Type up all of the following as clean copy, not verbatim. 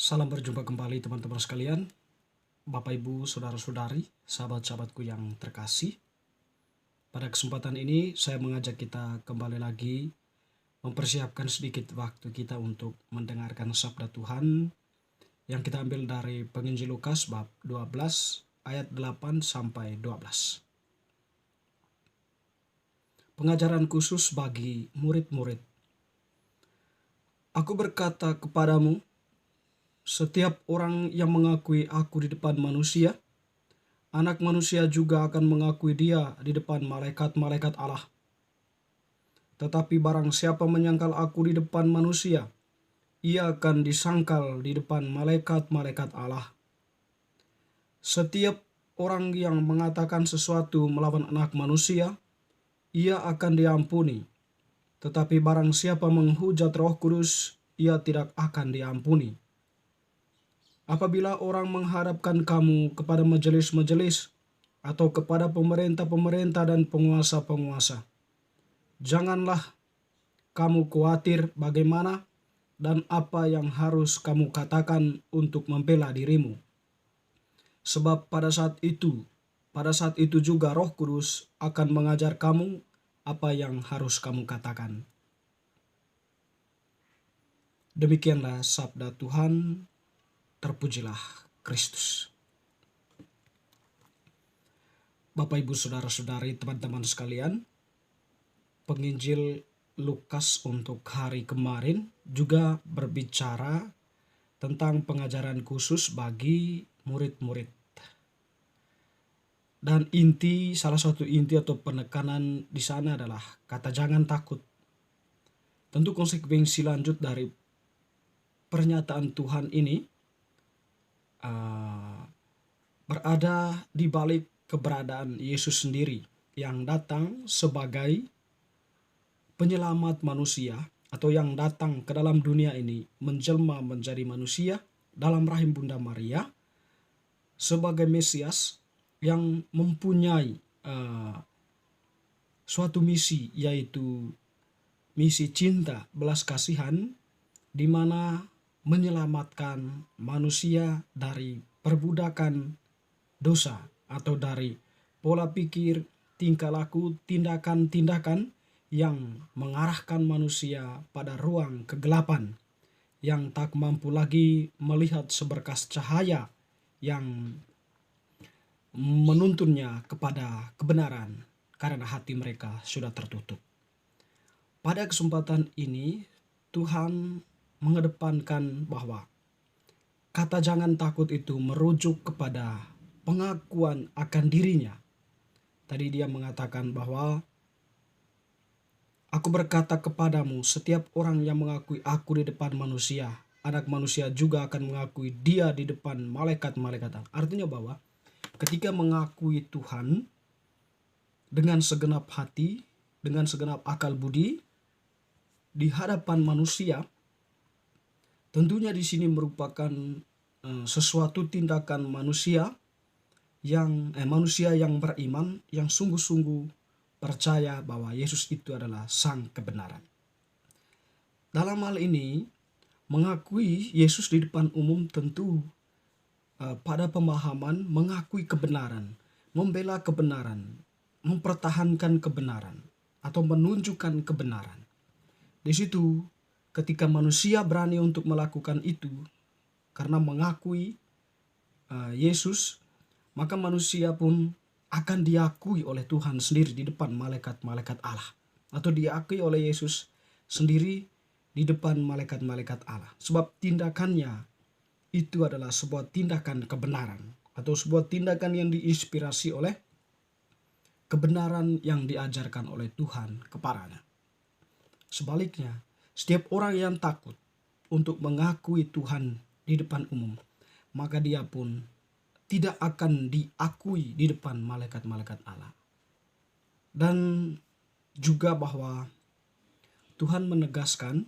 Salam berjumpa kembali teman-teman sekalian, Bapak Ibu, Saudara-saudari, sahabat-sahabatku yang terkasih. Pada kesempatan ini saya mengajak kita kembali lagi mempersiapkan sedikit waktu kita untuk mendengarkan sabda Tuhan yang kita ambil dari Penginjil Lukas bab 12 ayat 8 sampai 12. Pengajaran khusus bagi murid-murid. Aku berkata kepadamu, setiap orang yang mengakui aku di depan manusia, Anak Manusia juga akan mengakui dia di depan malaikat-malaikat Allah. Tetapi barang siapa menyangkal aku di depan manusia, ia akan disangkal di depan malaikat-malaikat Allah. Setiap orang yang mengatakan sesuatu melawan Anak Manusia, ia akan diampuni. Tetapi barang siapa menghujat Roh Kudus, ia tidak akan diampuni. Apabila orang menghadapkan kamu kepada majelis-majelis atau kepada pemerintah-pemerintah dan penguasa-penguasa, janganlah kamu khawatir bagaimana dan apa yang harus kamu katakan untuk membela dirimu. Sebab pada saat itu juga Roh Kudus akan mengajar kamu apa yang harus kamu katakan. Demikianlah sabda Tuhan. Terpujilah Kristus. Bapak, Ibu, Saudara-saudari, teman-teman sekalian, Penginjil Lukas untuk hari kemarin juga berbicara tentang pengajaran khusus bagi murid-murid. Dan salah satu inti atau penekanan di sana adalah kata jangan takut. Tentu konsekuensi lanjut dari pernyataan Tuhan ini berada di balik keberadaan Yesus sendiri yang datang sebagai penyelamat manusia atau yang datang ke dalam dunia ini menjelma menjadi manusia dalam rahim Bunda Maria sebagai Mesias yang mempunyai suatu misi, yaitu misi cinta belas kasihan, di mana menyelamatkan manusia dari perbudakan dosa atau dari pola pikir, tingkah laku, tindakan-tindakan yang mengarahkan manusia pada ruang kegelapan yang tak mampu lagi melihat seberkas cahaya yang menuntunnya kepada kebenaran karena hati mereka sudah tertutup. Pada kesempatan ini Tuhan mengedepankan bahwa kata jangan takut itu merujuk kepada pengakuan akan dirinya. Tadi dia mengatakan bahwa aku berkata kepadamu, setiap orang yang mengakui aku di depan manusia, Anak Manusia juga akan mengakui dia di depan malaikat-malaikat. Artinya bahwa ketika mengakui Tuhan dengan segenap hati, dengan segenap akal budi di hadapan manusia, tentunya di sini merupakan sesuatu tindakan manusia yang beriman, yang sungguh-sungguh percaya bahwa Yesus itu adalah sang kebenaran. Dalam hal ini, mengakui Yesus di depan umum tentu pada pemahaman mengakui kebenaran, membela kebenaran, mempertahankan kebenaran, atau menunjukkan kebenaran. Di situ ketika manusia berani untuk melakukan itu karena mengakui Yesus, maka manusia pun akan diakui oleh Tuhan sendiri di depan malaikat-malaikat Allah, atau diakui oleh Yesus sendiri di depan malaikat-malaikat Allah. Sebab tindakannya itu adalah sebuah tindakan kebenaran atau sebuah tindakan yang diinspirasi oleh kebenaran yang diajarkan oleh Tuhan kepadanya. Sebaliknya, setiap orang yang takut untuk mengakui Tuhan di depan umum, maka dia pun tidak akan diakui di depan malaikat-malaikat Allah. Dan juga bahwa Tuhan menegaskan,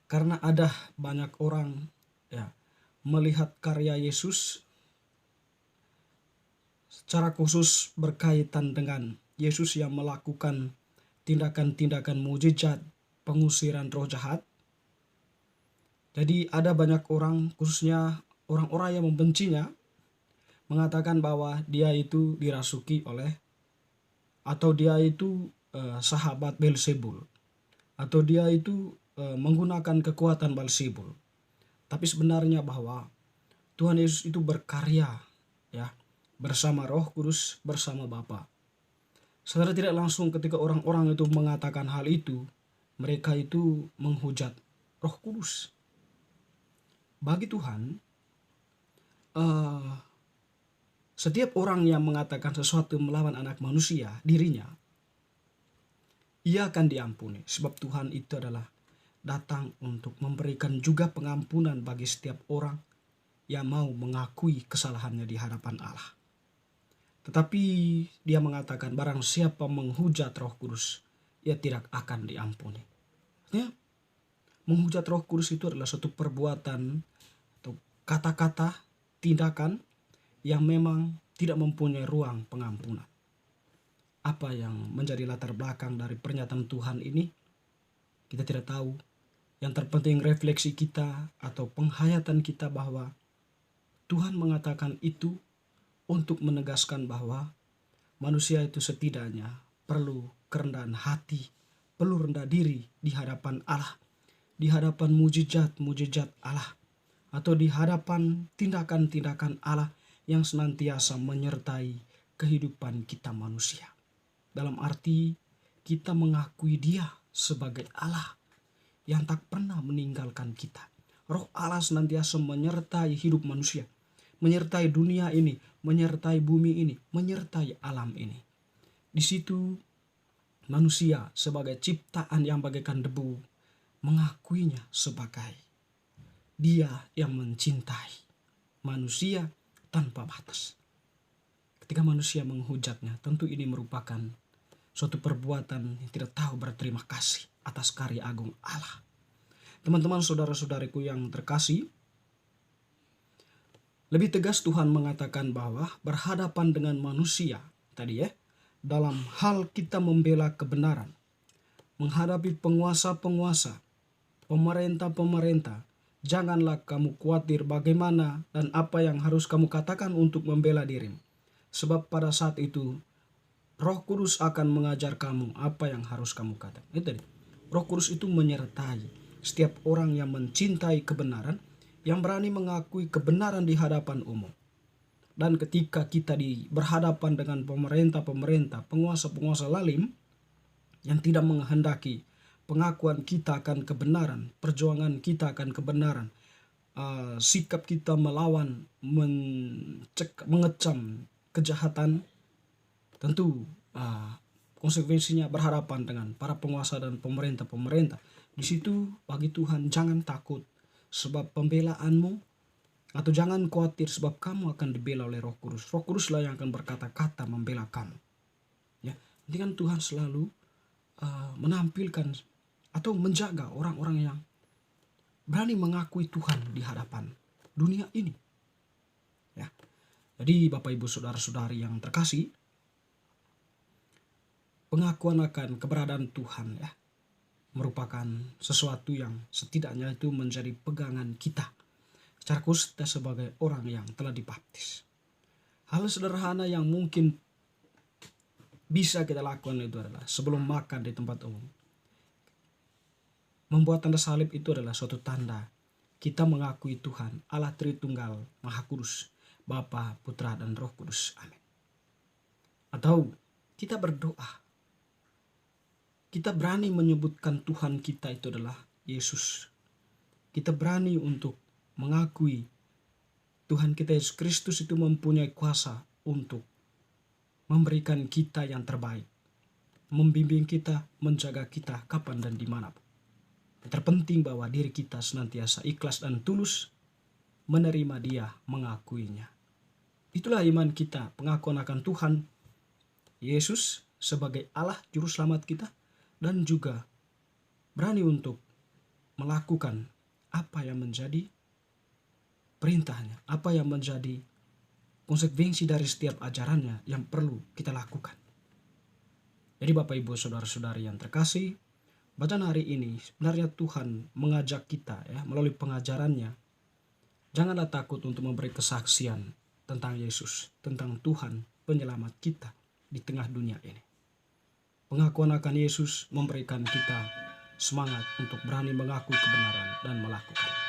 karena ada banyak orang melihat karya Yesus secara khusus berkaitan dengan Yesus yang melakukan tindakan-tindakan mujizat pengusiran roh jahat. Jadi ada banyak orang, khususnya orang-orang yang membencinya, mengatakan bahwa dia itu dirasuki oleh, atau dia itu sahabat Belzebul, atau dia itu menggunakan kekuatan Belzebul. Tapi sebenarnya bahwa Tuhan Yesus itu berkarya, ya, bersama Roh Kudus, bersama Bapa. Secara tidak langsung ketika orang-orang itu mengatakan hal itu, mereka itu menghujat Roh Kudus. Bagi Tuhan, eh, setiap orang yang mengatakan sesuatu melawan anak manusia, dirinya, ia akan diampuni. Sebab Tuhan itu adalah datang untuk memberikan juga pengampunan bagi setiap orang yang mau mengakui kesalahannya di hadapan Allah. Tetapi dia mengatakan barang siapa menghujat Roh Kudus, ia tidak akan diampuni. Ya, menghujat Roh Kudus itu adalah suatu perbuatan atau kata-kata, tindakan yang memang tidak mempunyai ruang pengampunan. Apa yang menjadi latar belakang dari pernyataan Tuhan ini, kita tidak tahu. Yang terpenting refleksi kita atau penghayatan kita bahwa Tuhan mengatakan itu untuk menegaskan bahwa manusia itu setidaknya perlu kerendahan hati, perlu rendah diri di hadapan Allah, di hadapan mujizat-mujizat Allah, atau di hadapan tindakan-tindakan Allah yang senantiasa menyertai kehidupan kita manusia. Dalam arti kita mengakui Dia sebagai Allah yang tak pernah meninggalkan kita. Roh Allah senantiasa menyertai hidup manusia, menyertai dunia ini, menyertai bumi ini, menyertai alam ini. Di situ manusia sebagai ciptaan yang bagaikan debu mengakuinya sebagai Dia yang mencintai manusia tanpa batas. Ketika manusia menghujatnya, tentu ini merupakan suatu perbuatan yang tidak tahu berterima kasih atas karya agung Allah. Teman-teman, saudara-saudariku yang terkasih, lebih tegas Tuhan mengatakan bahwa berhadapan dengan manusia tadi, dalam hal kita membela kebenaran, menghadapi penguasa-penguasa, pemerintah-pemerintah, janganlah kamu khawatir bagaimana dan apa yang harus kamu katakan untuk membela dirimu. Sebab pada saat itu Roh Kudus akan mengajar kamu apa yang harus kamu katakan. Itu tadi. Roh Kudus itu menyertai setiap orang yang mencintai kebenaran, yang berani mengakui kebenaran di hadapan umum. Dan ketika kita berhadapan dengan pemerintah-pemerintah, penguasa-penguasa lalim yang tidak menghendaki pengakuan kita akan kebenaran, perjuangan kita akan kebenaran, sikap kita melawan, mengecam kejahatan, tentu konsekuensinya berhadapan dengan para penguasa dan pemerintah-pemerintah. Di situ bagi Tuhan jangan takut, sebab pembelaanmu, atau jangan khawatir sebab kamu akan dibela oleh Roh Kudus. Roh Kuduslah yang akan berkata-kata membela kamu. Ya, nanti kan Tuhan selalu menampilkan atau menjaga orang-orang yang berani mengakui Tuhan di hadapan dunia ini. Ya, jadi Bapak Ibu Saudara-saudari yang terkasih, pengakuan akan keberadaan Tuhan ya merupakan sesuatu yang setidaknya itu menjadi pegangan kita secara khusus kita sebagai orang yang telah dibaptis. Hal sederhana yang mungkin bisa kita lakukan itu adalah sebelum makan di tempat umum, membuat tanda salib itu adalah suatu tanda kita mengakui Tuhan Allah Tritunggal Maha Kudus, Bapa, Putra, dan Roh Kudus. Amin. Atau kita berdoa, kita berani menyebutkan Tuhan kita itu adalah Yesus. Kita berani untuk mengakui Tuhan kita Yesus Kristus itu mempunyai kuasa untuk memberikan kita yang terbaik, membimbing kita, menjaga kita kapan dan dimanapun. Yang terpenting bahwa diri kita senantiasa ikhlas dan tulus menerima Dia, mengakuinya. Itulah iman kita, pengakuan akan Tuhan Yesus sebagai Allah Juru Selamat kita, dan juga berani untuk melakukan apa yang menjadi perintahnya, apa yang menjadi konsekuensi dari setiap ajarannya yang perlu kita lakukan. Jadi Bapak Ibu Saudara-saudari yang terkasih, Bacaan hari ini sebenarnya Tuhan mengajak kita ya melalui pengajarannya. Janganlah takut untuk memberi kesaksian tentang Yesus, tentang Tuhan penyelamat kita di tengah dunia ini. Pengakuan akan Yesus memberikan kita semangat untuk berani mengakui kebenaran dan melakukan.